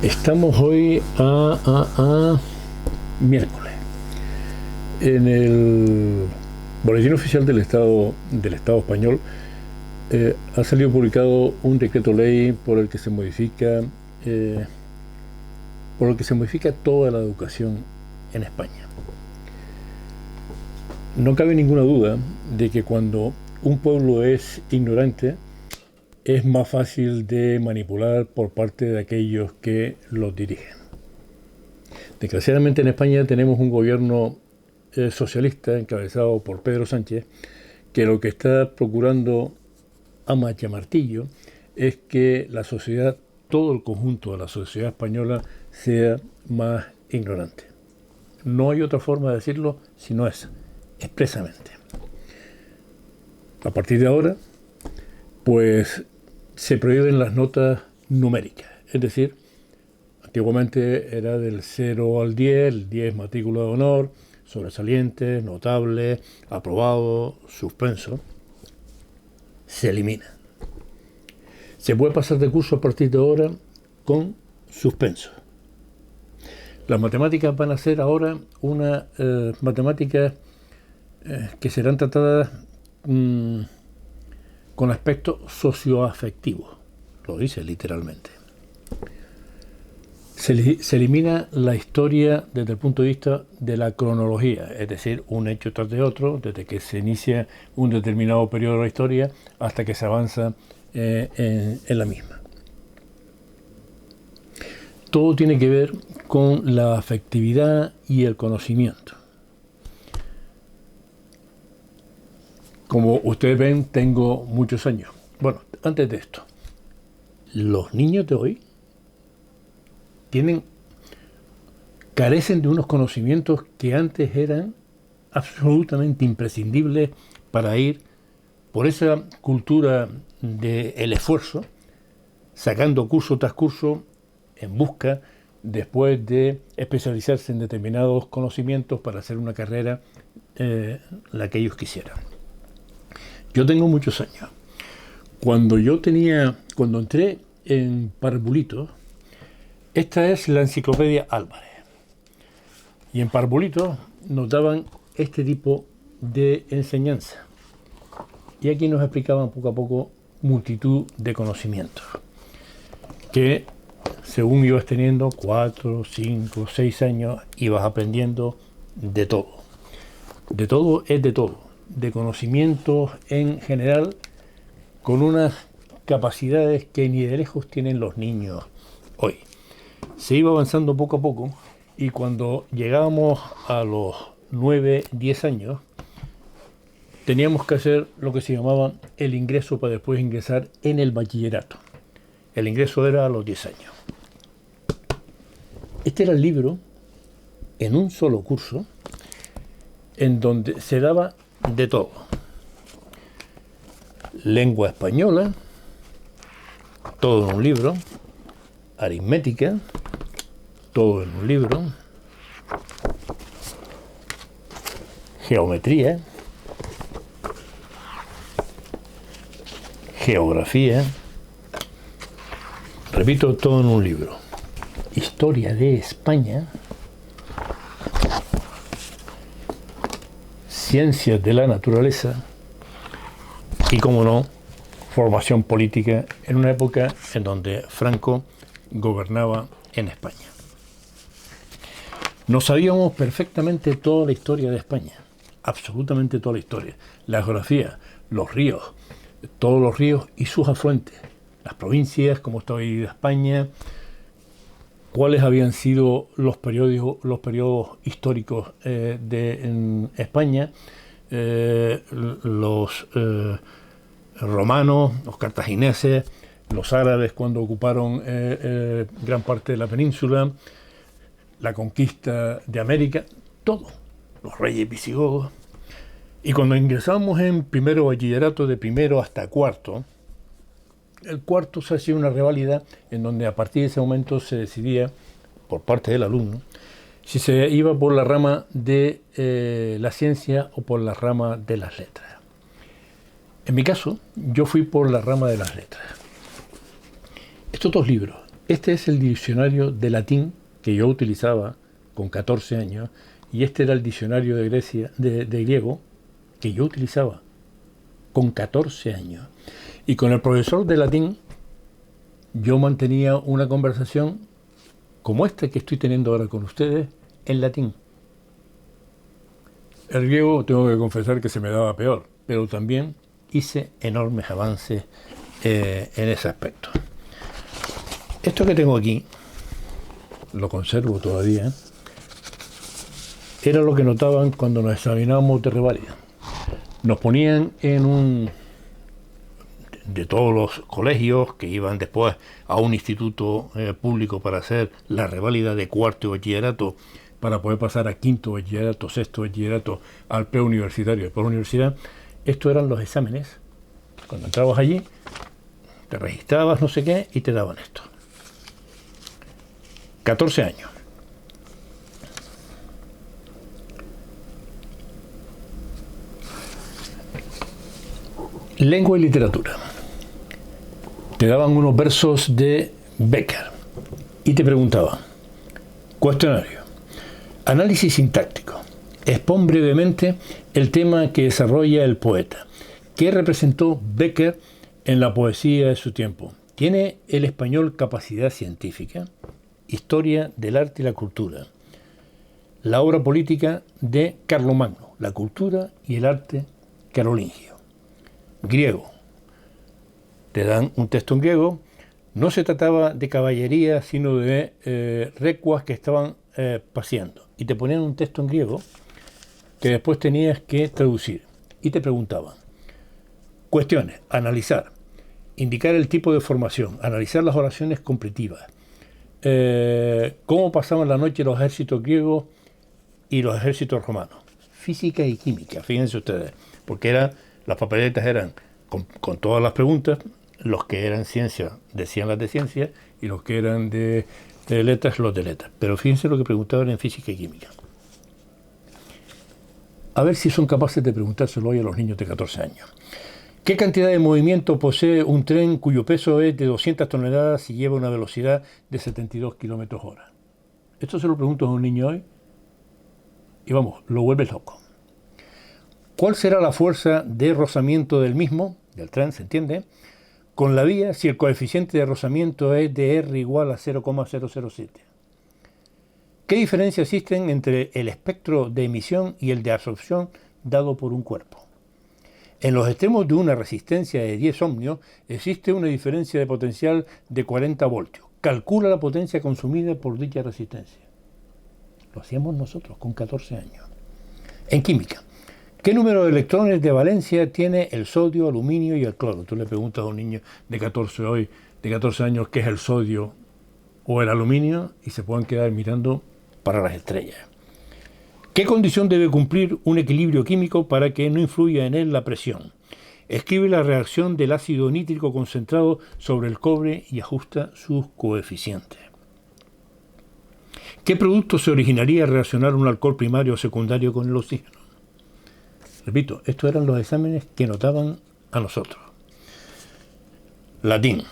Estamos hoy a miércoles. En el Boletín Oficial del Estado español ha salido publicado un decreto ley por el que se modifica toda la educación en España. No cabe ninguna duda de que cuando un pueblo es ignorante, es más fácil de manipular por parte de aquellos que los dirigen. Desgraciadamente en España tenemos un gobierno socialista encabezado por Pedro Sánchez, que lo que está procurando a machamartillo es que la sociedad, todo el conjunto de la sociedad española, sea más ignorante. No hay otra forma de decirlo sino esa, expresamente. A partir de ahora, pues se prohíben las notas numéricas, es decir, antiguamente era del 0 al 10, el 10 matrícula de honor, sobresaliente, notable, aprobado, suspenso. Se elimina. Se puede pasar de curso a partir de ahora con suspenso. Las matemáticas van a ser ahora unas matemáticas que serán tratadas con aspectos socioafectivos, lo dice literalmente. Se elimina la historia desde el punto de vista de la cronología, es decir, un hecho tras de otro, desde que se inicia un determinado periodo de la historia hasta que se avanza en la misma. Todo tiene que ver con la afectividad y el conocimiento. Como ustedes ven, tengo muchos años. Bueno, antes de esto, los niños de hoy carecen de unos conocimientos que antes eran absolutamente imprescindibles para ir por esa cultura del esfuerzo, sacando curso tras curso en busca después de especializarse en determinados conocimientos para hacer una carrera la que ellos quisieran. Yo tengo muchos años. Cuando entré en Parvulitos, esta es la enciclopedia Álvarez. Y en Parvulitos nos daban este tipo de enseñanza. Y aquí nos explicaban poco a poco multitud de conocimientos que, según ibas teniendo 4, 5, 6 años, ibas aprendiendo de todo. De todo es de todo. De conocimientos en general, con unas capacidades que ni de lejos tienen los niños hoy. Se iba avanzando poco a poco y cuando llegábamos a los 9, 10 años, teníamos que hacer lo que se llamaba el ingreso para después ingresar en el bachillerato. El ingreso era a los 10 años. Este era el libro en un solo curso en donde se daba de todo. Lengua española, todo en un libro. Aritmética, todo en un libro. Geometría, geografía, repito, todo en un libro. Historia de España, ciencias de la naturaleza y, como no, formación política en una época en donde Franco gobernaba en España. No sabíamos perfectamente toda la historia de España, absolutamente toda la historia, la geografía, los ríos, todos los ríos y sus afluentes, las provincias, cómo estaba dividida España, cuáles habían sido los periodos históricos en España, los romanos, los cartagineses, los árabes cuando ocuparon gran parte de la península, la conquista de América, todo, los reyes visigodos. Y cuando ingresamos en primero bachillerato, de primero hasta cuarto, el cuarto se hacía una reválida en donde a partir de ese momento se decidía, por parte del alumno, si se iba por la rama de la ciencia o por la rama de las letras. En mi caso, yo fui por la rama de las letras. Estos dos libros, Este es el diccionario de latín que yo utilizaba con 14 años y este era el diccionario de griego que yo utilizaba con 14 años. Y con el profesor de latín yo mantenía una conversación como esta que estoy teniendo ahora con ustedes en latín. El griego tengo que confesar que se me daba peor, pero también hice enormes avances en ese aspecto. Esto que tengo aquí, lo conservo todavía, era lo que notaban cuando nos examinábamos de reválida. Nos ponían de todos los colegios que iban después a un instituto público para hacer la reválida de cuarto bachillerato, para poder pasar a quinto bachillerato, sexto bachillerato, al preuniversitario, después de la universidad. Estos eran los exámenes. Cuando entrabas allí, te registrabas, no sé qué, y te daban esto. 14 años. Lengua y literatura. Te daban unos versos de Becker y te preguntaban: cuestionario, análisis sintáctico. Expón brevemente el tema que desarrolla el poeta. ¿Qué representó Becker en la poesía de su tiempo? ¿Tiene el español capacidad científica? Historia del arte y la cultura. La obra política de Carlomagno, la cultura y el arte carolingio. Griego. Te dan un texto en griego. No se trataba de caballería, sino de recuas que estaban paseando. Y te ponían un texto en griego que después tenías que traducir. Y te preguntaban: cuestiones, analizar, indicar el tipo de formación, analizar las oraciones completivas, cómo pasaban la noche los ejércitos griegos y los ejércitos romanos, física y química, fíjense ustedes, porque las papeletas eran con todas las preguntas. Los que eran ciencia decían las de ciencia y los que eran de letras los de letras. Pero fíjense lo que preguntaban en física y química. A ver si son capaces de preguntárselo hoy a los niños de 14 años. ¿Qué cantidad de movimiento posee un tren cuyo peso es de 200 toneladas y lleva una velocidad de 72 kilómetros hora? Esto se lo pregunto a un niño hoy y vamos, lo vuelves loco. ¿Cuál será la fuerza de rozamiento del mismo, del tren, se entiende, con la vía si el coeficiente de rozamiento es de R igual a 0,007? ¿Qué diferencia existen entre el espectro de emisión y el de absorción dado por un cuerpo? En los extremos de una resistencia de 10 ohmios existe una diferencia de potencial de 40 voltios. Calcula la potencia consumida por dicha resistencia. Lo hacíamos nosotros con 14 años. En química, ¿qué número de electrones de valencia tiene el sodio, aluminio y el cloro? Tú le preguntas a un niño de 14 años qué es el sodio o el aluminio y se pueden quedar mirando para las estrellas. ¿Qué condición debe cumplir un equilibrio químico para que no influya en él la presión? Escribe la reacción del ácido nítrico concentrado sobre el cobre y ajusta sus coeficientes. ¿Qué producto se originaría al reaccionar un alcohol primario o secundario con el oxígeno? Repito, estos eran los exámenes que notaban a nosotros. Latín.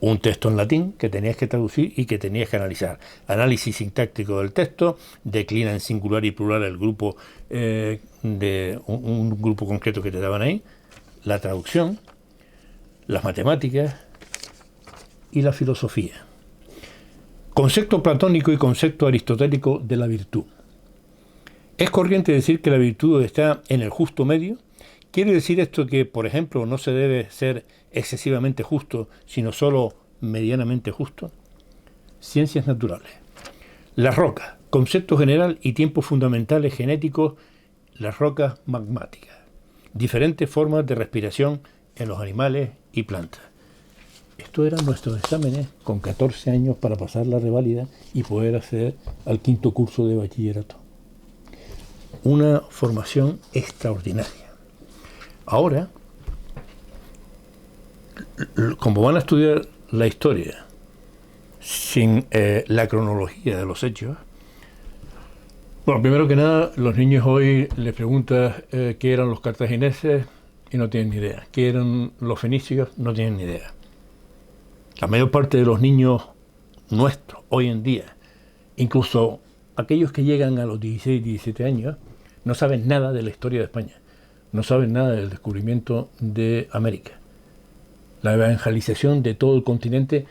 Un texto en latín que tenías que traducir y que tenías que analizar. Análisis sintáctico del texto, declina en singular y plural el grupo de un grupo concreto que te daban ahí, la traducción, las matemáticas y la filosofía. Concepto platónico y concepto aristotélico de la virtud. ¿Es corriente decir que la virtud está en el justo medio? ¿Quiere decir esto que, por ejemplo, no se debe ser excesivamente justo, sino solo medianamente justo? Ciencias naturales. Las rocas, concepto general y tiempos fundamentales genéticos, las rocas magmáticas. Diferentes formas de respiración en los animales y plantas. Estos eran nuestros exámenes con 14 años para pasar la reválida y poder acceder al quinto curso de bachillerato. Una formación extraordinaria. Ahora, como van a estudiar la historia sin la cronología de los hechos, bueno, primero que nada, los niños hoy les preguntas qué eran los cartagineses y no tienen ni idea. ¿Qué eran los fenicios? No tienen ni idea. La mayor parte de los niños nuestros hoy en día, incluso aquellos que llegan a los 16, 17 años, no saben nada de la historia de España, no saben nada del descubrimiento de América, la evangelización de todo el continente,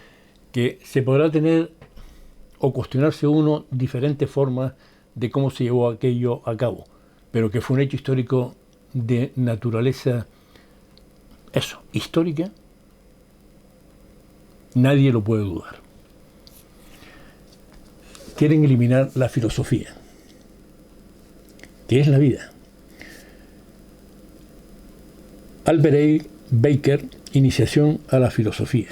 que se podrá tener o cuestionarse uno diferentes formas de cómo se llevó aquello a cabo, pero que fue un hecho histórico de naturaleza, eso, histórica, nadie lo puede dudar. Quieren eliminar la filosofía, que es la vida. Albert A. Baker, Iniciación a la filosofía.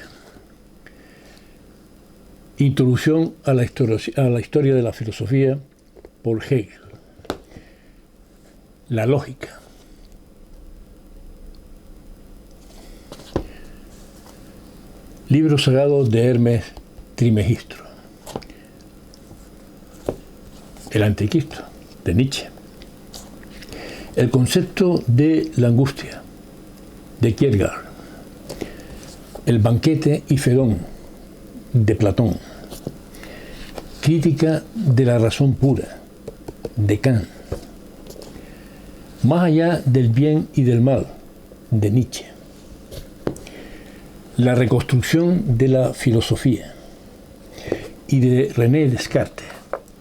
Introducción a la historia de la filosofía por Hegel. La lógica. Libro sagrado de Hermes Trismegisto. El Anticristo, de Nietzsche. El concepto de la angustia, de Kierkegaard. El banquete y Fedón, de Platón. Crítica de la razón pura, de Kant. Más allá del bien y del mal, de Nietzsche. La reconstrucción de la filosofía, y de René Descartes,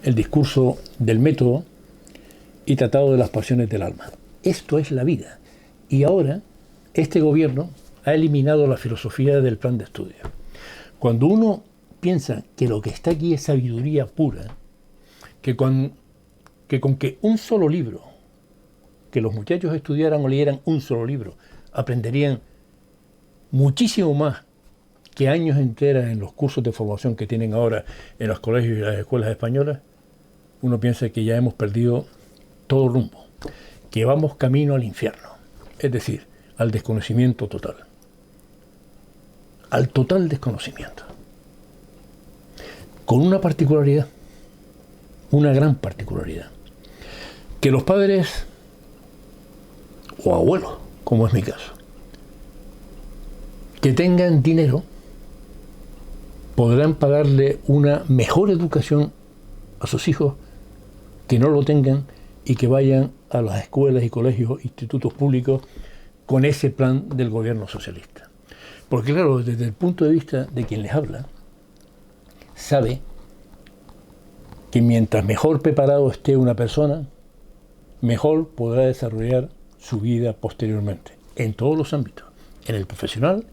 el discurso del método y tratado de las pasiones del alma. Esto es la vida. Y ahora este gobierno ha eliminado la filosofía del plan de estudio. Cuando uno piensa que lo que está aquí es sabiduría pura, que con que un solo libro, que los muchachos estudiaran o leyeran un solo libro, aprenderían muchísimo más que años enteros en los cursos de formación que tienen ahora en los colegios y las escuelas españolas, uno piensa que ya hemos perdido todo rumbo, que vamos camino al infierno, es decir, al desconocimiento total, al total desconocimiento, con una particularidad, una gran particularidad, que los padres o abuelos, como es mi caso, que tengan dinero, podrán pagarle una mejor educación a sus hijos que no lo tengan y que vayan a las escuelas y colegios, institutos públicos con ese plan del gobierno socialista. Porque claro, desde el punto de vista de quien les habla, sabe que mientras mejor preparado esté una persona, mejor podrá desarrollar su vida posteriormente, en todos los ámbitos, en el profesional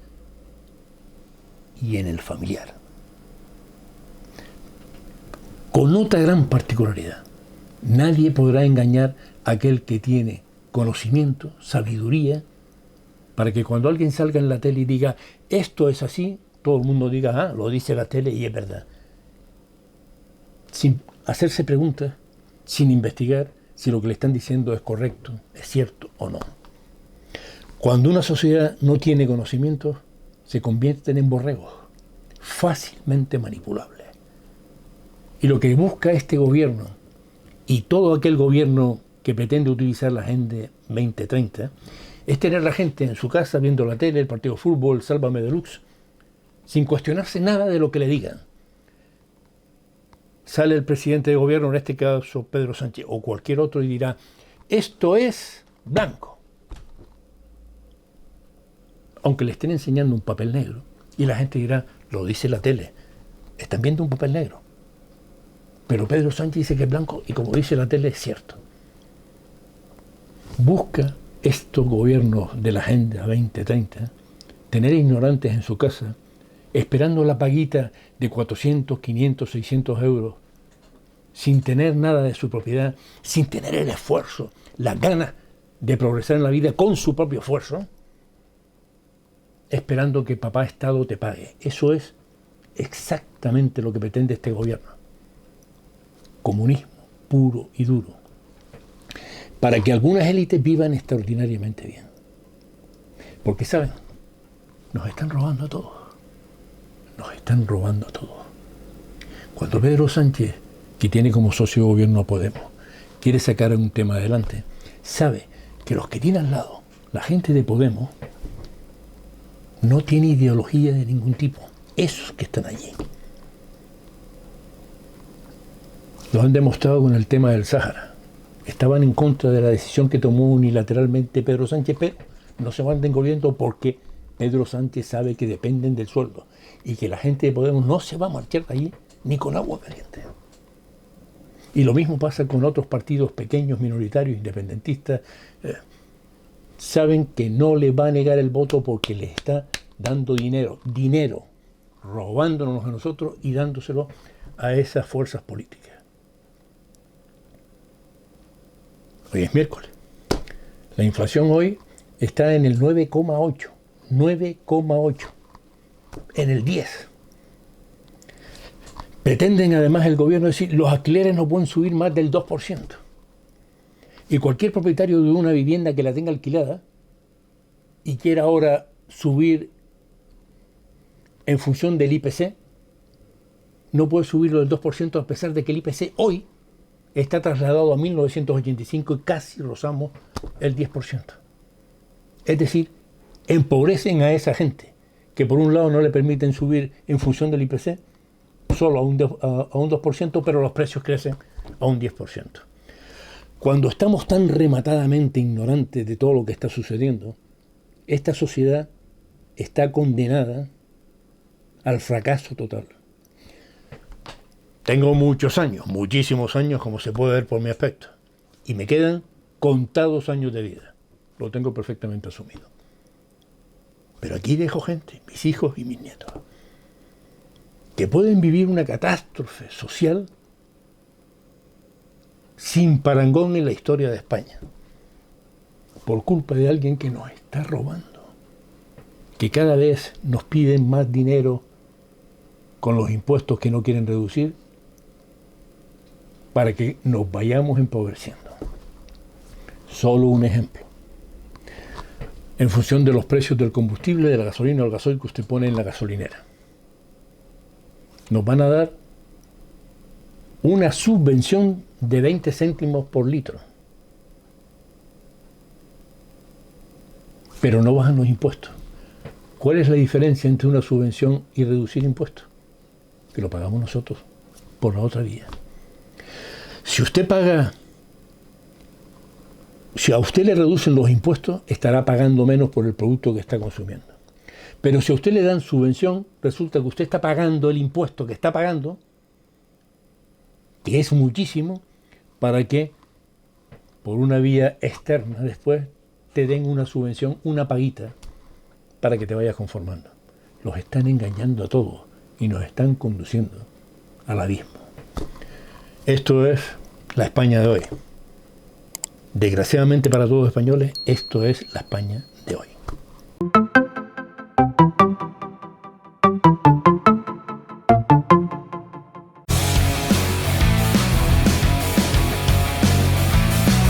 y en el familiar. Con otra gran particularidad, nadie podrá engañar a aquel que tiene conocimiento, sabiduría, para que cuando alguien salga en la tele y diga esto es así, todo el mundo diga, ah, lo dice la tele y es verdad. Sin hacerse preguntas, sin investigar si lo que le están diciendo es correcto, es cierto o no. Cuando una sociedad no tiene conocimientos, se convierten en borregos, fácilmente manipulables. Y lo que busca este gobierno y todo aquel gobierno que pretende utilizar la Agenda 2030 es tener a la gente en su casa viendo la tele, el partido de fútbol, Sálvame Deluxe, sin cuestionarse nada de lo que le digan. Sale el presidente de gobierno, en este caso Pedro Sánchez o cualquier otro, y dirá, esto es blanco. Aunque le estén enseñando un papel negro, y la gente dirá, lo dice la tele, están viendo un papel negro. Pero Pedro Sánchez dice que es blanco y como dice la tele es cierto. Busca estos gobiernos de la Agenda 2030 tener ignorantes en su casa esperando la paguita de 400, 500, 600 euros sin tener nada de su propiedad, sin tener el esfuerzo, las ganas de progresar en la vida con su propio esfuerzo, esperando que papá Estado te pague. Eso es exactamente lo que pretende este gobierno. Comunismo puro y duro, para que algunas élites vivan extraordinariamente bien. Porque, ¿saben? Nos están robando a todos. Nos están robando a todos. Cuando Pedro Sánchez, que tiene como socio de gobierno a Podemos, quiere sacar un tema adelante, sabe que los que tiene al lado, la gente de Podemos, no tiene ideología de ningún tipo. esos que están allí. Lo han demostrado con el tema del Sáhara. Estaban en contra de la decisión que tomó unilateralmente Pedro Sánchez, pero no se van envolviendo porque Pedro Sánchez sabe que dependen del sueldo y que la gente de Podemos no se va a marchar de allí ni con agua caliente. Y lo mismo pasa con otros partidos pequeños, minoritarios, independentistas. Saben que no le va a negar el voto porque les está dando dinero, robándonos a nosotros y dándoselo a esas fuerzas políticas. Hoy es miércoles. La inflación hoy está en el 9,8. 9,8. En el 10. Pretenden además el gobierno decir los alquileres no pueden subir más del 2%. Y cualquier propietario de una vivienda que la tenga alquilada y quiera ahora subir en función del IPC, no puede subirlo del 2% a pesar de que el IPC hoy está trasladado a 1985 y casi rozamos el 10%. Es decir, empobrecen a esa gente que por un lado no le permiten subir en función del IPC solo a un 2%, pero los precios crecen a un 10%. Cuando estamos tan rematadamente ignorantes de todo lo que está sucediendo, esta sociedad está condenada al fracaso total. Tengo muchos años, muchísimos años, como se puede ver por mi aspecto, y me quedan contados años de vida. Lo tengo perfectamente asumido. Pero aquí dejo gente, mis hijos y mis nietos, que pueden vivir una catástrofe social sin parangón en la historia de España, por culpa de alguien que nos está robando, que cada vez nos piden más dinero con los impuestos que no quieren reducir para que nos vayamos empobreciendo. Solo un ejemplo. En función de los precios del combustible, de la gasolina o el gasoil que usted pone en la gasolinera, nos van a dar una subvención de 20 céntimos por litro. Pero no bajan los impuestos. ¿Cuál es la diferencia entre una subvención y reducir impuestos? Que lo pagamos nosotros por la otra vía. Si a usted le reducen los impuestos, estará pagando menos por el producto que está consumiendo. Pero si a usted le dan subvención, resulta que usted está pagando el impuesto que está pagando, que es muchísimo, para que por una vía externa después te den una subvención, una paguita, para que te vayas conformando. Los están engañando a todos y nos están conduciendo al abismo. Esto es la España de hoy. Desgraciadamente para todos los españoles, esto es la España de hoy.